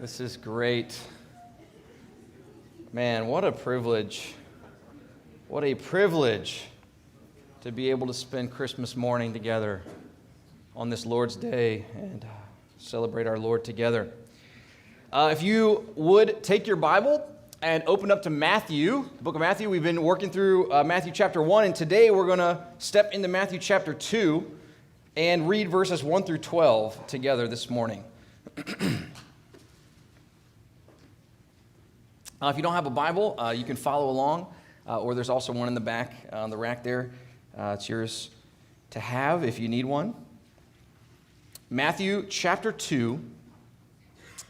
This is great. Man, what a privilege. What a privilege to be able to spend Christmas morning together on this Lord's Day and celebrate our Lord together. If you would take your Bible and open up to Matthew, the book of Matthew. We've been working through Matthew chapter 1, and today we're going to step into Matthew chapter 2 and read verses 1 through 12 together this morning. If you don't have a Bible, you can follow along, or there's also one in the back on the rack there. It's yours to have if you need one. Matthew chapter 2,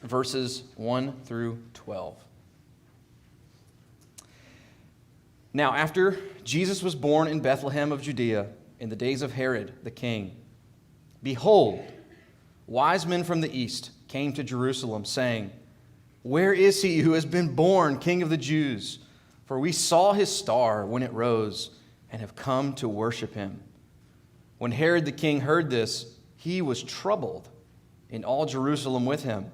verses 1 through 12. Now, after Jesus was born in Bethlehem of Judea in the days of Herod the king, behold, wise men from the east came to Jerusalem, saying, "Where is he who has been born King of the Jews? For we saw his star when it rose and have come to worship him." When Herod the king heard this, he was troubled, and all Jerusalem with him.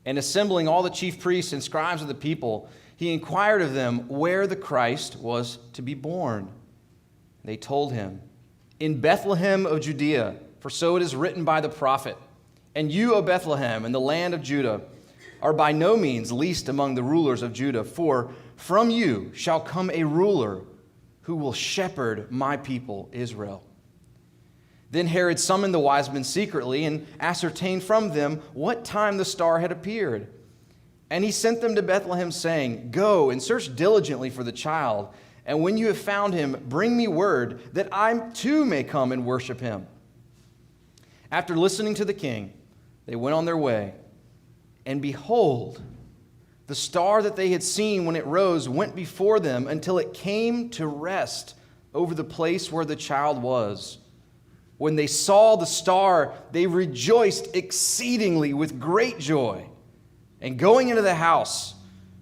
And assembling all the chief priests and scribes of the people, he inquired of them where the Christ was to be born. They told him, "In Bethlehem of Judea, for so it is written by the prophet, and you, O Bethlehem, in the land of Judah, are by no means least among the rulers of Judah, for from you shall come a ruler who will shepherd my people Israel." Then Herod summoned the wise men secretly and ascertained from them what time the star had appeared. And he sent them to Bethlehem, saying, "Go and search diligently for the child, and when you have found him, bring me word that I too may come and worship him." After listening to the king, they went on their way. And behold, the star that they had seen when it rose went before them until it came to rest over the place where the child was. When they saw the star, they rejoiced exceedingly with great joy. And going into the house,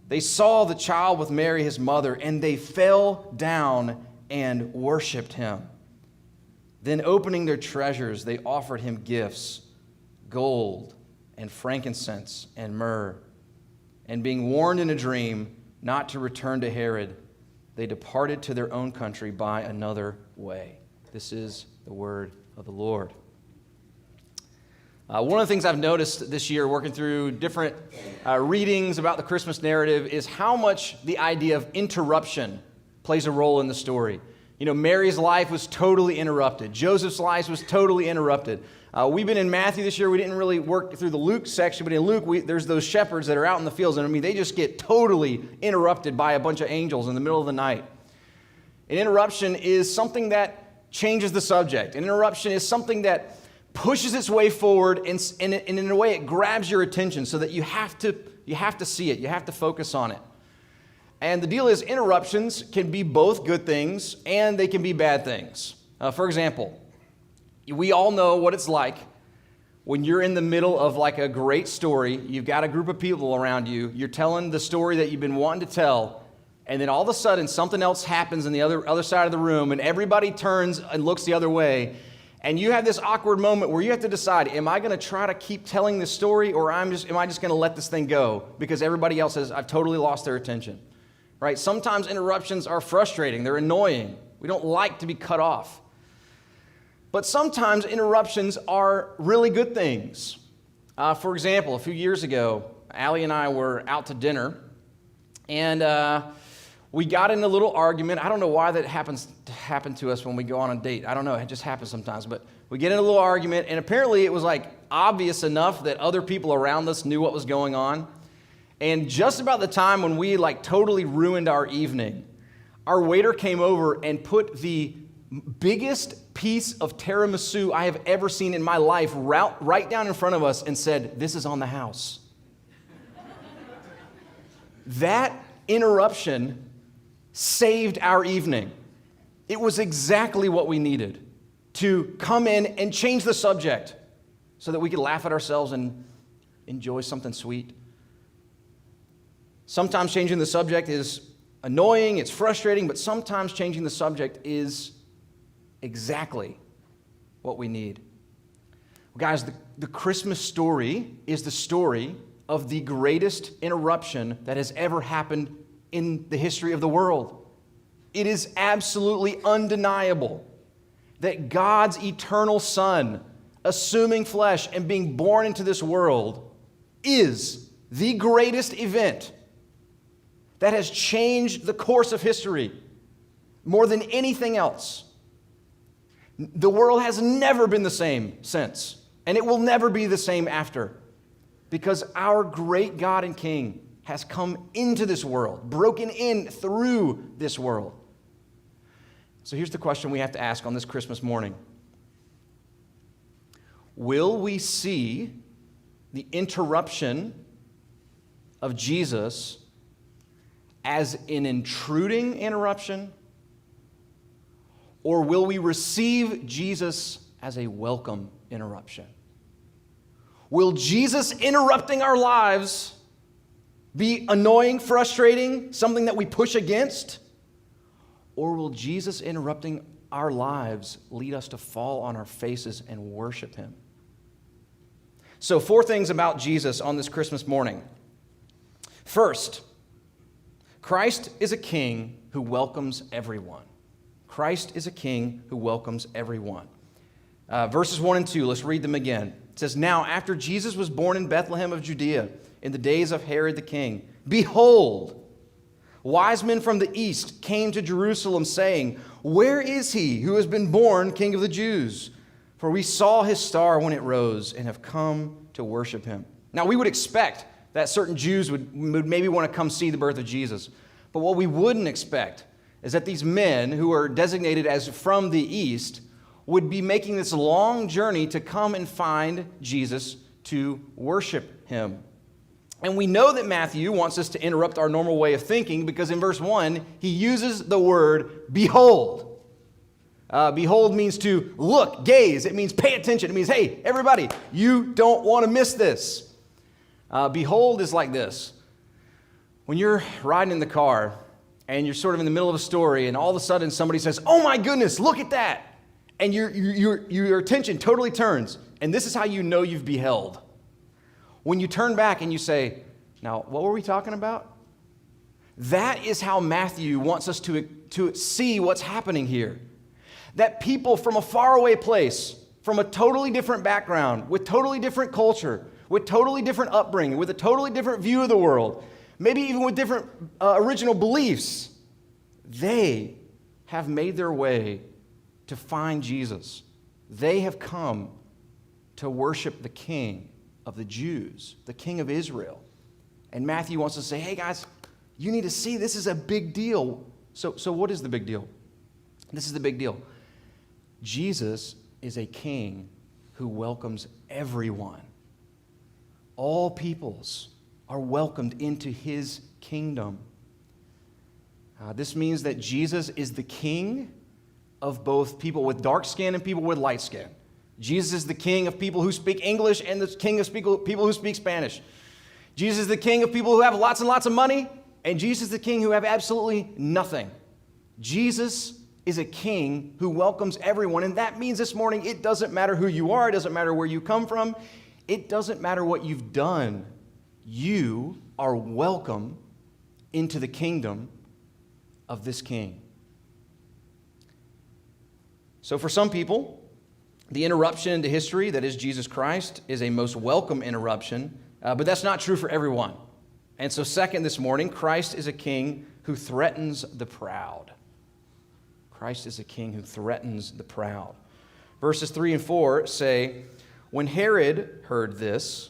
they saw the child with Mary his mother, and they fell down and worshiped him. Then opening their treasures, they offered him gifts, gold and frankincense and myrrh. And being warned in a dream not to return to Herod, they departed to their own country by another way. This is the word of the Lord. One of the things I've noticed this year working through different readings about the Christmas narrative is how much the idea of interruption plays a role in the story. You know, Mary's life was totally interrupted. Joseph's life was totally interrupted. We've been in Matthew this year. We didn't really work through the Luke section, but in Luke, there's those shepherds that are out in the fields, and I mean, they just get totally interrupted by a bunch of angels in the middle of the night. An interruption is something that changes the subject. An interruption is something that pushes its way forward, and in a way, it grabs your attention so that you have to see it. You have to focus on it. And the deal is, interruptions can be both good things and they can be bad things. For example, we all know what it's like when you're in the middle of like a great story. You've got a group of people around you. You're telling the story that you've been wanting to tell, and then all of a sudden something else happens in the other side of the room, and everybody turns and looks the other way. And you have this awkward moment where you have to decide, am I going to try to keep telling this story, or am I just going to let this thing go because everybody else I've totally lost their attention, right? Sometimes interruptions are frustrating. They're annoying. We don't like to be cut off. But sometimes interruptions are really good things. For example, a few years ago, Allie and I were out to dinner, and we got in a little argument. I don't know why that happen to us when we go on a date. I don't know. It just happens sometimes. But we get in a little argument, and apparently it was like obvious enough that other people around us knew what was going on. And just about the time when we like totally ruined our evening, our waiter came over and put the biggest piece of tiramisu I have ever seen in my life right down in front of us and said, "This is on the house." That interruption saved our evening. It was exactly what we needed to come in and change the subject so that we could laugh at ourselves and enjoy something sweet. Sometimes changing the subject is annoying, it's frustrating, but sometimes changing the subject is exactly what we need. Well, guys, the Christmas story is the story of the greatest interruption that has ever happened in the history of the world. It is absolutely undeniable that God's eternal Son, assuming flesh and being born into this world, is the greatest event that has changed the course of history more than anything else. The world has never been the same since, and it will never be the same after, because our great God and King has come into this world, broken in through this world. So here's the question we have to ask on this Christmas morning. Will we see the interruption of Jesus as an intruding interruption, or will we receive Jesus as a welcome interruption? Will Jesus interrupting our lives be annoying, frustrating, something that we push against? Or will Jesus interrupting our lives lead us to fall on our faces and worship him? So 4 things about Jesus on this Christmas morning. First, Christ is a king who welcomes everyone. Christ is a king who welcomes everyone. Verses 1 and 2, let's read them again. It says, "Now after Jesus was born in Bethlehem of Judea in the days of Herod the king, behold, wise men from the east came to Jerusalem, saying, 'Where is he who has been born King of the Jews? For we saw his star when it rose and have come to worship him.'" Now, we would expect that certain Jews would maybe want to come see the birth of Jesus. But what we wouldn't expect is that these men, who are designated as from the east, would be making this long journey to come and find Jesus to worship him. And we know that Matthew wants us to interrupt our normal way of thinking, because in verse 1, he uses the word behold. Behold means to look, gaze. It means pay attention. It means, hey, everybody, you don't want to miss this. Behold is like this. When you're riding in the car and you're sort of in the middle of a story and all of a sudden somebody says, "Oh my goodness, look at that." And your attention totally turns. And this is how you know you've beheld. When you turn back and you say, "Now, what were we talking about?" That is how Matthew wants us to see what's happening here. That people from a faraway place, from a totally different background, with totally different culture, with totally different upbringing, with a totally different view of the world, maybe even with different original beliefs, they have made their way to find Jesus. They have come to worship the King of the Jews, the King of Israel. And Matthew wants to say, hey guys, you need to see this is a big deal. So what is the big deal? This is the big deal. Jesus is a king who welcomes everyone. All peoples are welcomed into his kingdom. This means that Jesus is the king of both people with dark skin and people with light skin. Jesus is the king of people who speak English and the king of people who speak Spanish. Jesus is the king of people who have lots and lots of money, and Jesus is the king who have absolutely nothing. Jesus is a king who welcomes everyone, and that means this morning it doesn't matter who you are, it doesn't matter where you come from, it doesn't matter what you've done. You are welcome into the kingdom of this king. So for some people, the interruption into history, that is Jesus Christ, is a most welcome interruption, but that's not true for everyone. And so second this morning, Christ is a king who threatens the proud. Christ is a king who threatens the proud. Verses 3 and 4 say, when Herod heard this,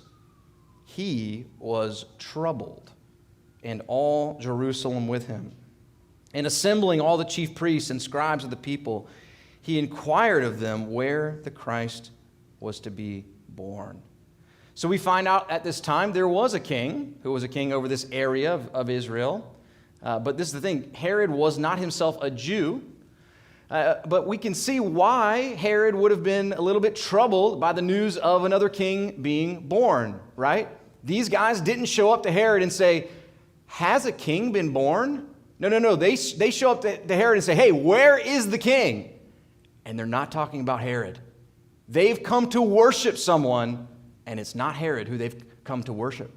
he was troubled, and all Jerusalem with him. And assembling all the chief priests and scribes of the people, he inquired of them where the Christ was to be born. So we find out at this time there was a king who was a king over this area of Israel. But this is the thing, Herod was not himself a Jew. But we can see why Herod would have been a little bit troubled by the news of another king being born, right? These guys didn't show up to Herod and say, has a king been born? No. They show up to Herod and say, hey, where is the king? And they're not talking about Herod. They've come to worship someone, and it's not Herod who they've come to worship.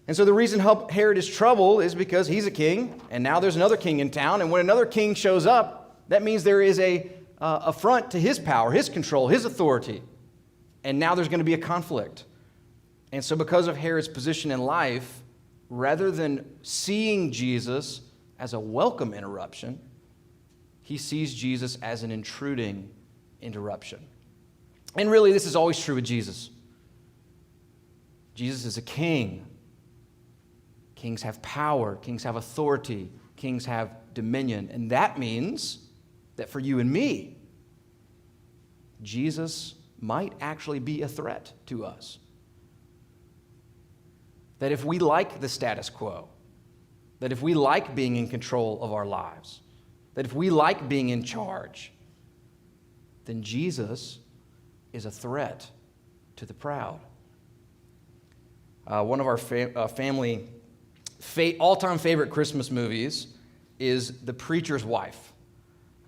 And so the reason Herod is troubled is because he's a king, and now there's another king in town, and when another king shows up, that means there is a affront to his power, his control, his authority. And now there's going to be a conflict. And so because of Herod's position in life, rather than seeing Jesus as a welcome interruption, he sees Jesus as an intruding interruption. And really, this is always true with Jesus. Jesus is a king. Kings have power. Kings have authority. Kings have dominion. And that means that for you and me, Jesus might actually be a threat to us. That if we like the status quo, that if we like being in control of our lives, that if we like being in charge, then Jesus is a threat to the proud. One of our family all-time favorite Christmas movies is The Preacher's Wife.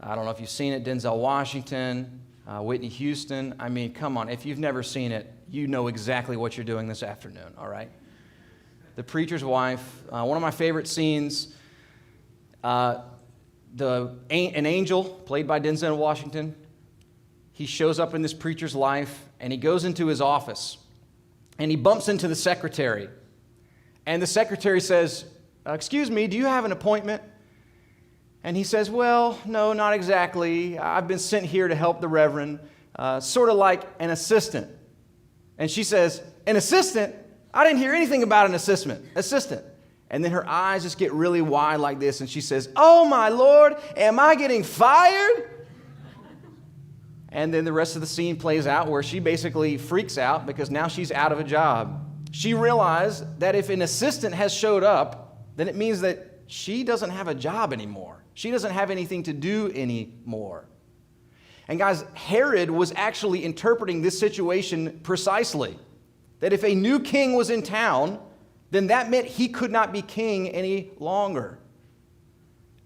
I don't know if you've seen it. Denzel Washington, Whitney Houston. I mean, come on. If you've never seen it, you know exactly what you're doing this afternoon, all right? The Preacher's Wife, one of my favorite scenes, an angel, played by Denzel Washington, he shows up in this preacher's life, and he goes into his office, and he bumps into the secretary. And the secretary says, "Excuse me, do you have an appointment?" And he says, "Well, no, not exactly. I've been sent here to help the Reverend, sort of like an assistant." And she says, "An assistant? I didn't hear anything about an assistant." And then her eyes just get really wide like this, and she says, "Oh, my Lord, am I getting fired?" And then the rest of the scene plays out where she basically freaks out because now she's out of a job. She realized that if an assistant has showed up, then it means that she doesn't have a job anymore. She doesn't have anything to do anymore. And guys, Herod was actually interpreting this situation precisely. That if a new king was in town, then that meant he could not be king any longer.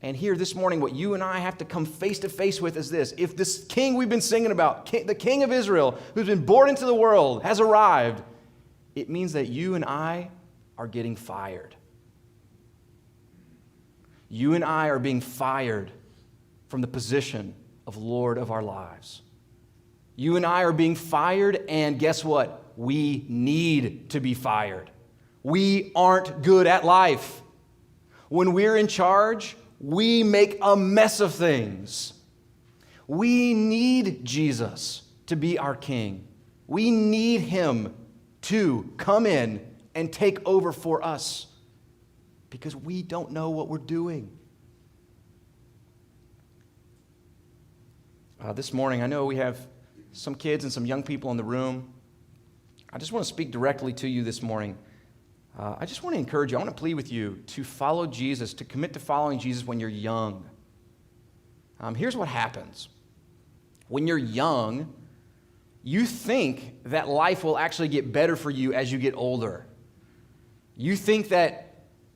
And here this morning, what you and I have to come face to face with is this. If this king we've been singing about, the king of Israel, who's been born into the world, has arrived, it means that you and I are getting fired. You and I are being fired from the position of Lord of our lives. You and I are being fired, and guess what? We need to be fired. We aren't good at life. When we're in charge, we make a mess of things. We need Jesus to be our king. We need him to come in and take over for us because we don't know what we're doing. This morning, I know we have some kids and some young people in the room. I just want to speak directly to you this morning. I just want to encourage you, I want to plead with you to follow Jesus, to commit to following Jesus when you're young. Here's what happens. When you're young, you think that life will actually get better for you as you get older. You think that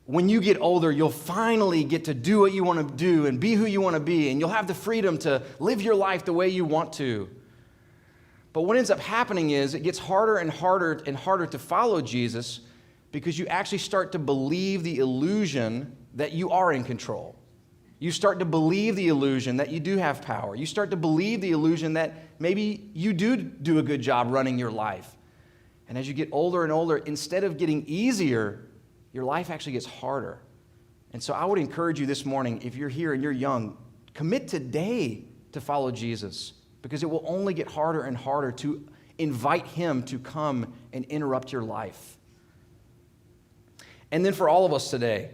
when you get older, you'll finally get to do what you want to do and be who you want to be, and you'll have the freedom to live your life the way you want to. But what ends up happening is it gets harder and harder and harder to follow Jesus because you actually start to believe the illusion that you are in control. You start to believe the illusion that you do have power. You start to believe the illusion that maybe you do a good job running your life. And as you get older and older, instead of getting easier, your life actually gets harder. And so I would encourage you this morning, if you're here and you're young, commit today to follow Jesus, because it will only get harder and harder to invite him to come and interrupt your life. And then for all of us today,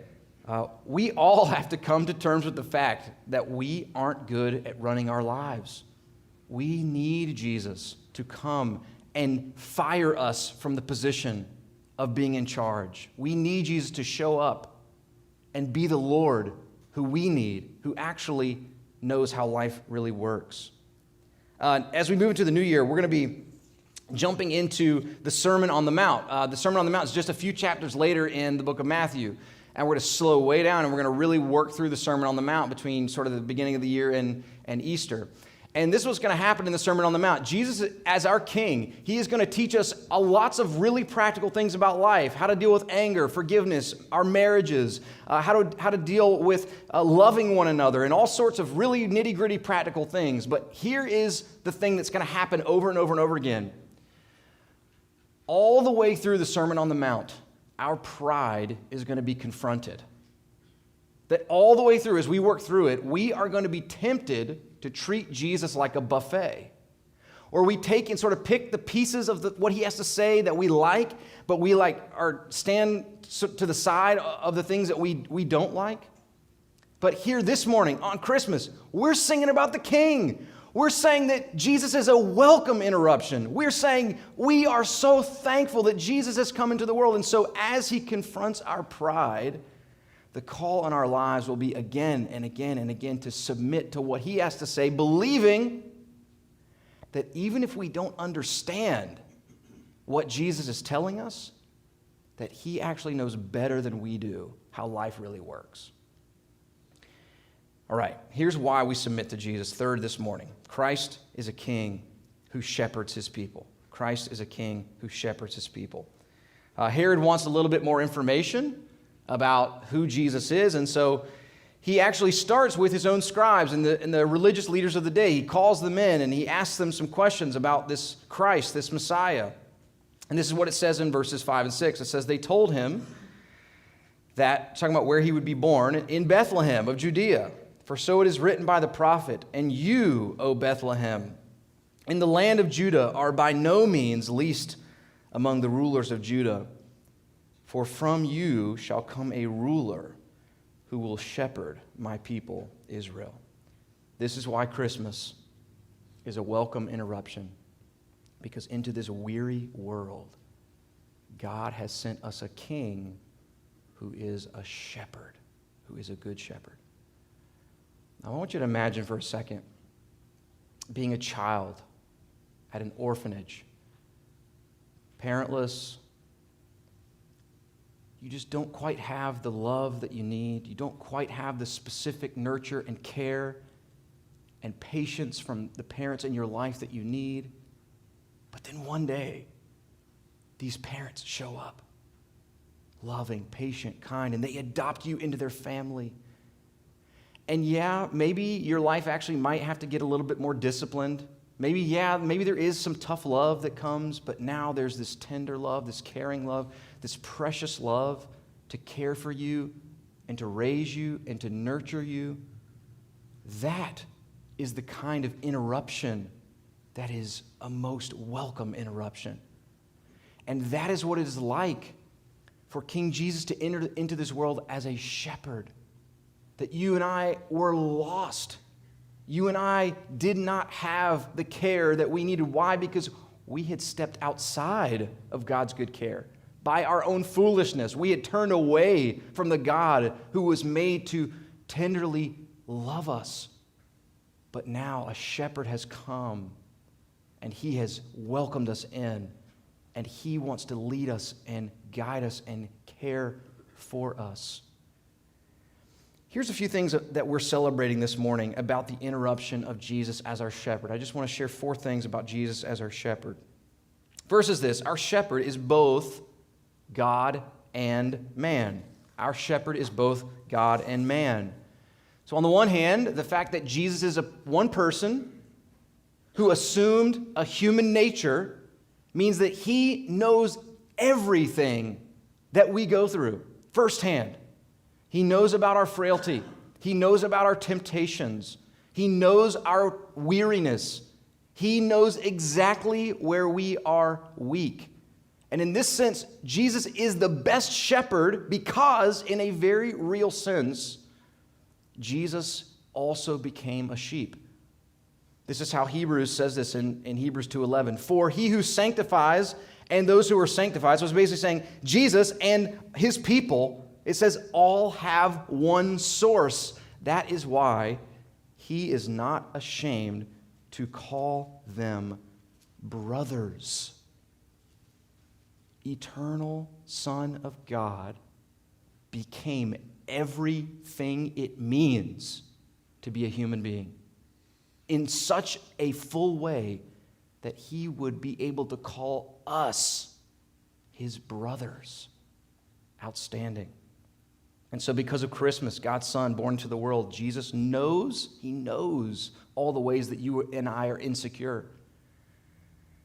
we all have to come to terms with the fact that we aren't good at running our lives. We need Jesus to come and fire us from the position of being in charge. We need Jesus to show up and be the Lord who we need, who actually knows how life really works. As we move into the new year, we're going to be jumping into the Sermon on the Mount. The Sermon on the Mount is just a few chapters later in the book of Matthew. And we're going to slow way down, and we're going to really work through the Sermon on the Mount between sort of the beginning of the year and Easter. And this was going to happen in the Sermon on the Mount. Jesus, as our king, he is going to teach us lots of really practical things about life, how to deal with anger, forgiveness, our marriages, how to deal with loving one another, and all sorts of really nitty-gritty practical things. But here is the thing that's going to happen over and over and over again. All the way through the Sermon on the Mount, our pride is going to be confronted. That all the way through, as we work through it, we are going to be tempted to treat Jesus like a buffet. Or we take and sort of pick the pieces of what he has to say that we like, but we stand to the side of the things that we don't like. But here this morning on Christmas, we're singing about the King. We're saying that Jesus is a welcome interruption. We're saying we are so thankful that Jesus has come into the world. And so as he confronts our pride, the call on our lives will be again and again and again to submit to what he has to say, believing that even if we don't understand what Jesus is telling us, that he actually knows better than we do how life really works. All right, here's why we submit to Jesus. Third this morning, Christ is a king who shepherds his people. Christ is a king who shepherds his people. Herod wants a little bit more information about who Jesus is, and so he actually starts with his own scribes and the religious leaders of the day. He calls them in and he asks them some questions about this Christ, this Messiah. And this is what it says in verses 5 and 6. It says, they told him that, talking about where he would be born, in Bethlehem of Judea. For so it is written by the prophet, and you, O Bethlehem, in the land of Judah, are by no means least among the rulers of Judah. For from you shall come a ruler who will shepherd my people Israel. This is why Christmas is a welcome interruption, because into this weary world, God has sent us a king who is a shepherd, who is a good shepherd. Now, I want you to imagine for a second being a child at an orphanage, parentless. You just don't quite have the love that you need. You don't quite have the specific nurture and care and patience from the parents in your life that you need. But then one day, these parents show up, loving, patient, kind, and they adopt you into their family. And yeah, maybe your life actually might have to get a little bit more disciplined. Maybe there is some tough love that comes, but now there's this tender love, this caring love, this precious love to care for you and to raise you and to nurture you. That is the kind of interruption that is a most welcome interruption. And that is what it is like for King Jesus to enter into this world as a shepherd. That you and I were lost. You and I did not have the care that we needed. Why? Because we had stepped outside of God's good care. By our own foolishness, we had turned away from the God who was made to tenderly love us. But now a shepherd has come, and he has welcomed us in, and he wants to lead us and guide us and care for us. Here's a few things that we're celebrating this morning about the interruption of Jesus as our shepherd. I just want to share 4 things about Jesus as our shepherd. First is this: our shepherd is both God and man. Our shepherd is both God and man. So on the one hand, the fact that Jesus is one person who assumed a human nature means that he knows everything that we go through firsthand. He knows about our frailty. He knows about our temptations. He knows our weariness. He knows exactly where we are weak. And in this sense, Jesus is the best shepherd because, in a very real sense, Jesus also became a sheep. This is how Hebrews says this in Hebrews 2:11. For he who sanctifies and those who are sanctified, so it's basically saying Jesus and his people, it says all have one source. That is why he is not ashamed to call them brothers. Eternal Son of God became everything it means to be a human being. in such a full way that he would be able to call us his brothers. Outstanding. And so because of Christmas, God's Son born into the world, Jesus knows all the ways that you and I are insecure,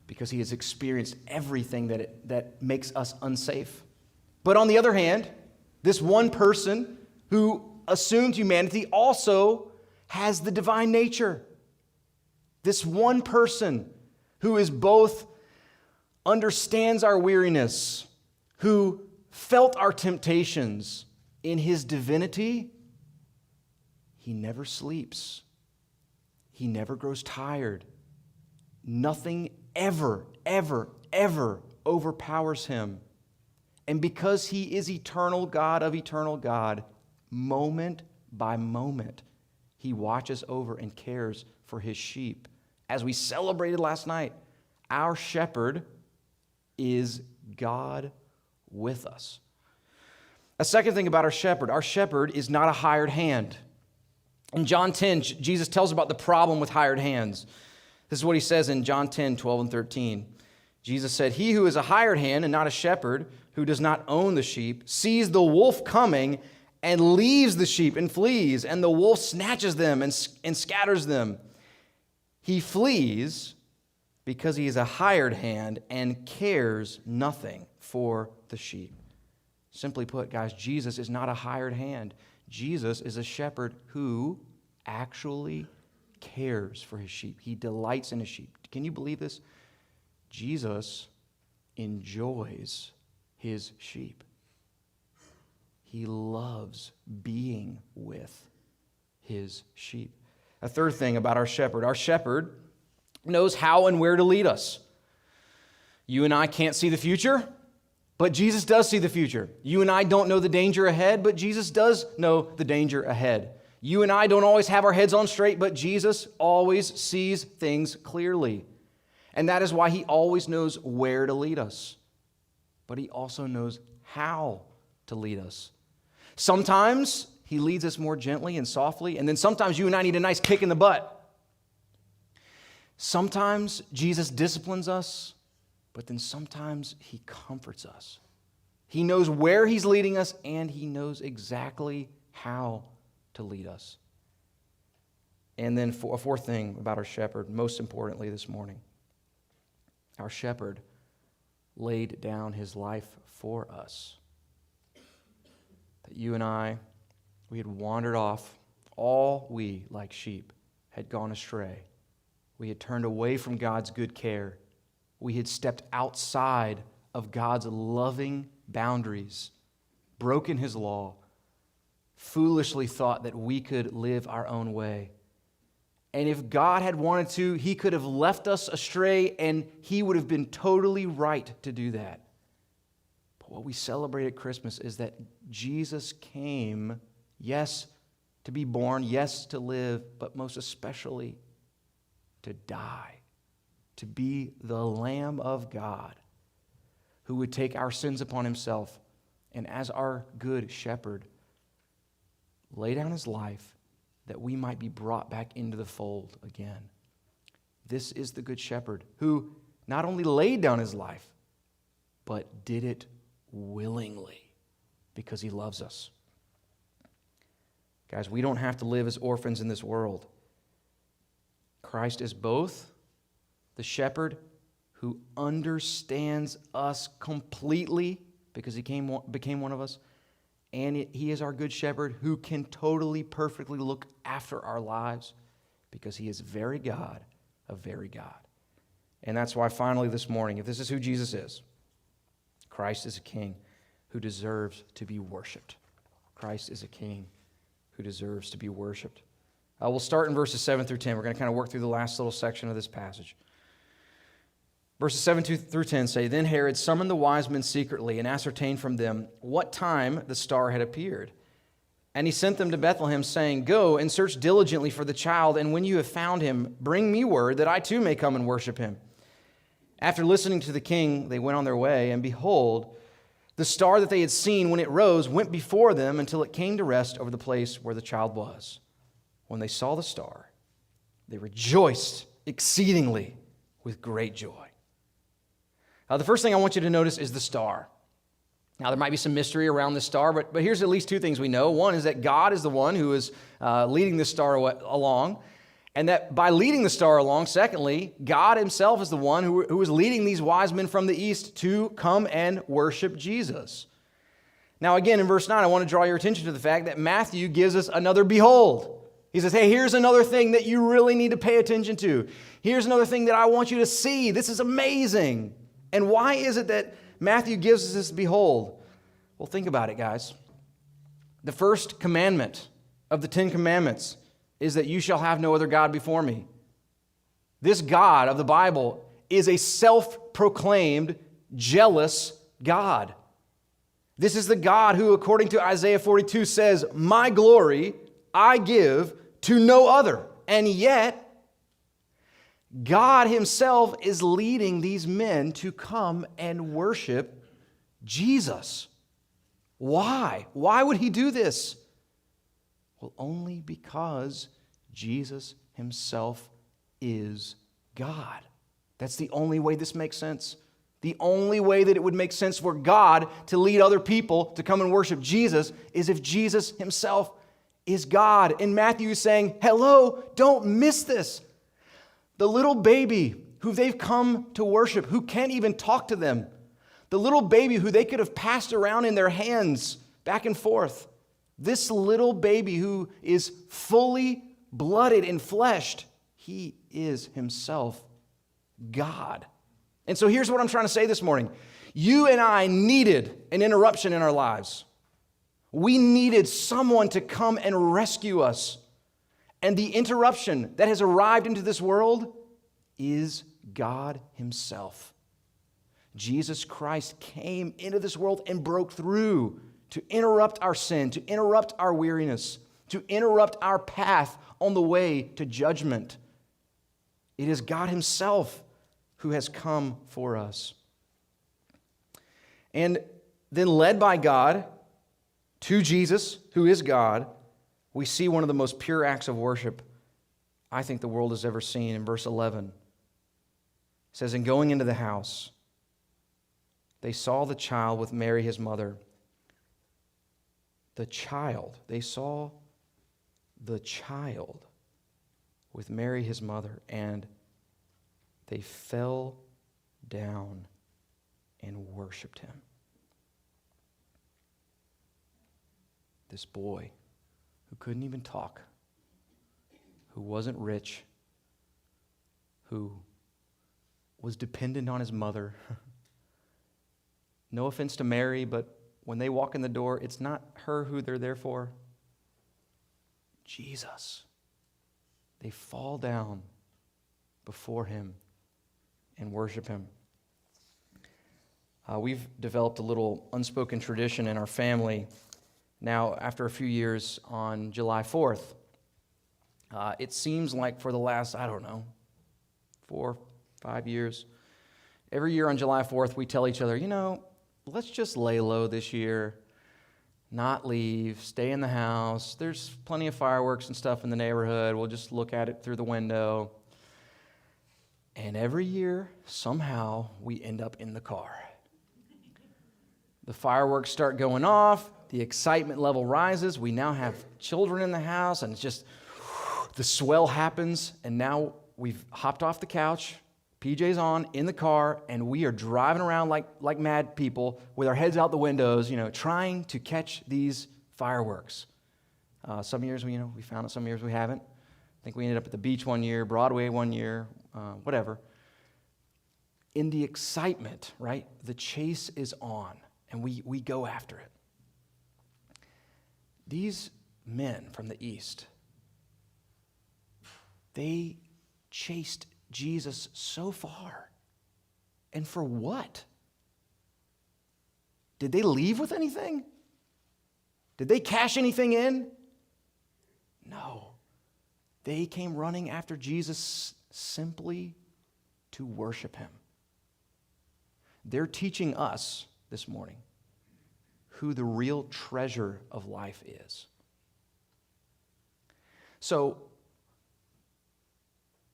because he has experienced everything that makes us unsafe. But on the other hand, this one person who assumed humanity also has the divine nature. This one person who is both understands our weariness, who felt our temptations in his divinity, he never sleeps. He never grows tired. Nothing ever overpowers him. And because he is eternal God of eternal God, moment by moment, he watches over and cares for his sheep. As we celebrated last night, our shepherd is God with us. A second thing about our shepherd is not a hired hand. In John 10, Jesus tells about the problem with hired hands. This is what he says in John 10, 12 and 13. Jesus said, "He who is a hired hand and not a shepherd, who does not own the sheep, sees the wolf coming and leaves the sheep and flees, and the wolf snatches them and scatters them. He flees because he is a hired hand and cares nothing for the sheep." Simply put, guys, Jesus is not a hired hand. Jesus is a shepherd who actually cares for his sheep. He delights in his sheep. Can you believe this? Jesus enjoys his sheep. He loves being with his sheep. A third thing about our shepherd knows how and where to lead us. You and I can't see the future, but Jesus does see the future. You and I don't know the danger ahead, but Jesus does know the danger ahead. You and I don't always have our heads on straight, but Jesus always sees things clearly. And that is why he always knows where to lead us. But he also knows how to lead us. Sometimes he leads us more gently and softly, and then sometimes you and I need a nice kick in the butt. Sometimes Jesus disciplines us, but then sometimes he comforts us. He knows where he's leading us, and he knows exactly how to lead us. And then a fourth thing about our shepherd, most importantly this morning, our shepherd laid down his life for us. That you and I, we had wandered off. All we, like sheep, had gone astray. We had turned away from God's good care. We had stepped outside of God's loving boundaries, broken his law, foolishly thought that we could live our own way. And if God had wanted to, he could have left us astray, and he would have been totally right to do that. But what we celebrate at Christmas is that Jesus came, yes, to be born, yes, to live, but most especially to die, to be the Lamb of God who would take our sins upon himself, and as our good shepherd, lay down his life that we might be brought back into the fold again. This is the good shepherd who not only laid down his life, but did it willingly because he loves us. Guys, we don't have to live as orphans in this world. Christ is both the shepherd who understands us completely because he became one of us, and he is our good shepherd who can totally, perfectly look after our lives because he is very God of very God. And that's why finally this morning, if this is who Jesus is, Christ is a king who deserves to be worshiped. Christ is a king who deserves to be worshiped. We'll start in verses 7 through 10. We're going to kind of work through the last little section of this passage. Verses 7 through 10 say, "Then Herod summoned the wise men secretly and ascertained from them what time the star had appeared. And he sent them to Bethlehem, saying, 'Go and search diligently for the child, and when you have found him, bring me word that I too may come and worship him.' After listening to the king, they went on their way, and behold, the star that they had seen when it rose went before them until it came to rest over the place where the child was. When they saw the star, They rejoiced exceedingly with great joy. The first thing I want you to notice is the star. Now, there might be some mystery around the star, but here's at least two things we know. One is that God is the one who is leading the star along, and that by leading the star along, secondly, God himself is the one who is leading these wise men from the east to come and worship Jesus. Now, again, in verse 9, I want to draw your attention to the fact that Matthew gives us another behold. He says, hey, here's another thing that you really need to pay attention to. Here's another thing that I want you to see. This is amazing. And why is it that Matthew gives us this behold? Well, think about it, guys. The first commandment of the 10 commandments is that you shall have no other God before me. This God of the Bible is a self-proclaimed, jealous God. This is the God who, according to Isaiah 42, says, my glory I give to no other. And yet, God himself is leading these men to come and worship Jesus. Why? Why would he do this? Well, only because Jesus himself is God. That's the only way this makes sense. The only way that it would make sense for God to lead other people to come and worship Jesus is if Jesus himself is God. And Matthew is saying, hello, don't miss this. The little baby who they've come to worship, who can't even talk to them, the little baby who they could have passed around in their hands back and forth, this little baby who is fully blooded and fleshed, he is himself God. And so here's what I'm trying to say this morning. You and I needed an interruption in our lives. We needed someone to come and rescue us. And the interruption that has arrived into this world is God himself. Jesus Christ came into this world and broke through to interrupt our sin, to interrupt our weariness, to interrupt our path on the way to judgment. It is God himself who has come for us. And then led by God to Jesus, who is God, we see one of the most pure acts of worship I think the world has ever seen in verse 11. It says, and going into the house, they saw the child with Mary his mother. They saw the child with Mary his mother, and they fell down and worshiped him. This boy who couldn't even talk, who wasn't rich, who was dependent on his mother. No offense to Mary, but when they walk in the door, it's not her who they're there for. Jesus. They fall down before him and worship him. We've developed a little unspoken tradition in our family. Now, after a few years, on July 4th, it seems like for the last, 4, 5 years, every year on July 4th, we tell each other, let's just lay low this year, not leave, stay in the house. There's plenty of fireworks and stuff in the neighborhood. We'll just look at it through the window. And every year, somehow, we end up in the car. The fireworks start going off. The excitement level rises. We now have children in the house, and it's just, the swell happens, and now we've hopped off the couch, PJ's on, in the car, and we are driving around like mad people with our heads out the windows, trying to catch these fireworks. Some years we found it, some years we haven't. I think we ended up at the beach one year, Broadway one year, whatever. In the excitement, right, the chase is on, and we go after it. These men from the East, they chased Jesus so far. And for what? Did they leave with anything? Did they cash anything in? No. They came running after Jesus simply to worship him. They're teaching us this morning who the real treasure of life is. So,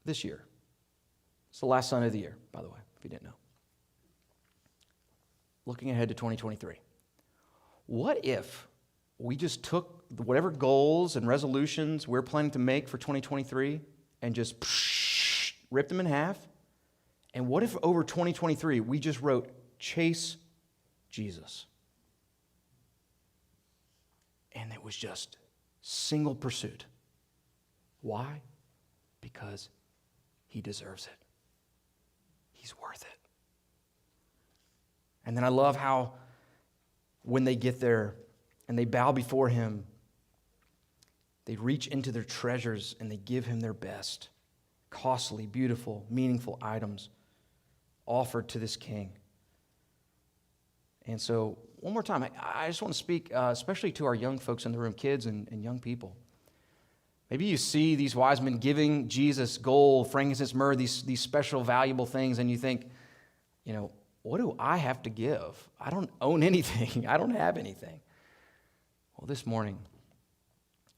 this year. It's the last Sunday of the year, by the way, if you didn't know. Looking ahead to 2023. What if we just took whatever goals and resolutions we're planning to make for 2023 and just ripped them in half? And what if over 2023 we just wrote, chase Jesus? And it was just single pursuit. Why? Because he deserves it. He's worth it. And then I love how when they get there and they bow before him, they reach into their treasures and they give him their best. Costly, beautiful, meaningful items offered to this king. And so, one more time, I just want to speak especially to our young folks in the room, kids and young people. Maybe you see these wise men giving Jesus gold, frankincense, myrrh, these special, valuable things, and you think, what do I have to give? I don't own anything. I don't have anything. Well, this morning,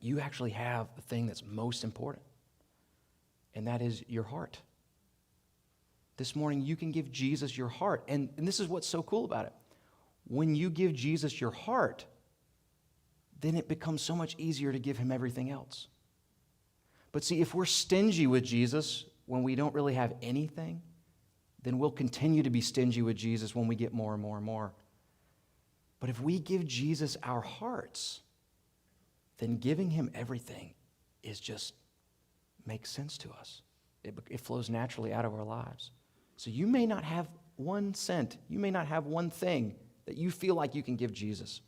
you actually have the thing that's most important, and that is your heart. This morning, you can give Jesus your heart, and this is what's so cool about it. When you give Jesus your heart, then it becomes so much easier to give him everything else. But see, if we're stingy with Jesus when we don't really have anything, then we'll continue to be stingy with Jesus when we get more and more and more. But if we give Jesus our hearts, then giving him everything makes sense to us. It flows naturally out of our lives. So you may not have 1 cent, you may not have one thing that you feel like you can give Jesus.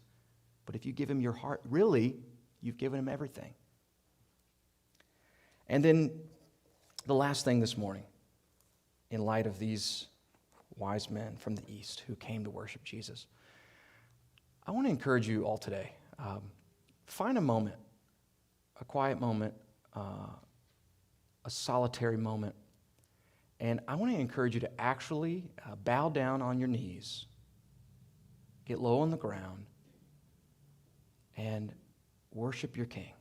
But if you give him your heart, really, you've given him everything. And then the last thing this morning, in light of these wise men from the east who came to worship Jesus, I want to encourage you all today. Find a moment, a quiet moment, a solitary moment, and I want to encourage you to actually bow down on your knees, get low on the ground, and worship your King.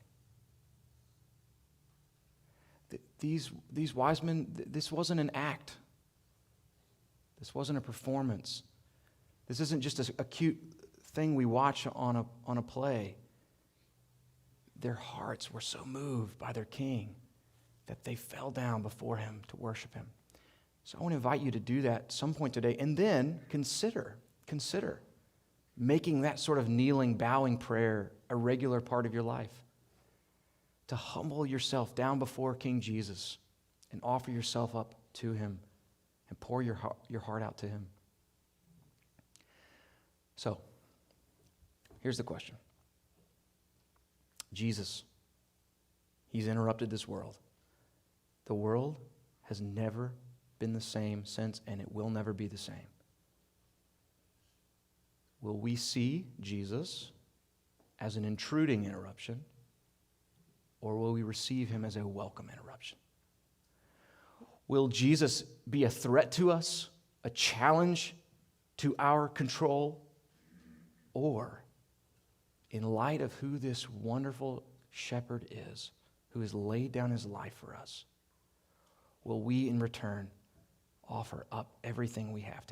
These wise men, this wasn't an act. This wasn't a performance. This isn't just a cute thing we watch on a play. Their hearts were so moved by their King that they fell down before him to worship him. So I want to invite you to do that at some point today, and then consider making that sort of kneeling, bowing prayer a regular part of your life. To humble yourself down before King Jesus and offer yourself up to him and pour your heart out to him. So, here's the question. Jesus, he's interrupted this world. The world has never been the same since, and it will never be the same. Will we see Jesus as an intruding interruption, or will we receive him as a welcome interruption? Will Jesus be a threat to us, a challenge to our control, or in light of who this wonderful shepherd is, who has laid down his life for us, will we in return offer up everything we have to him?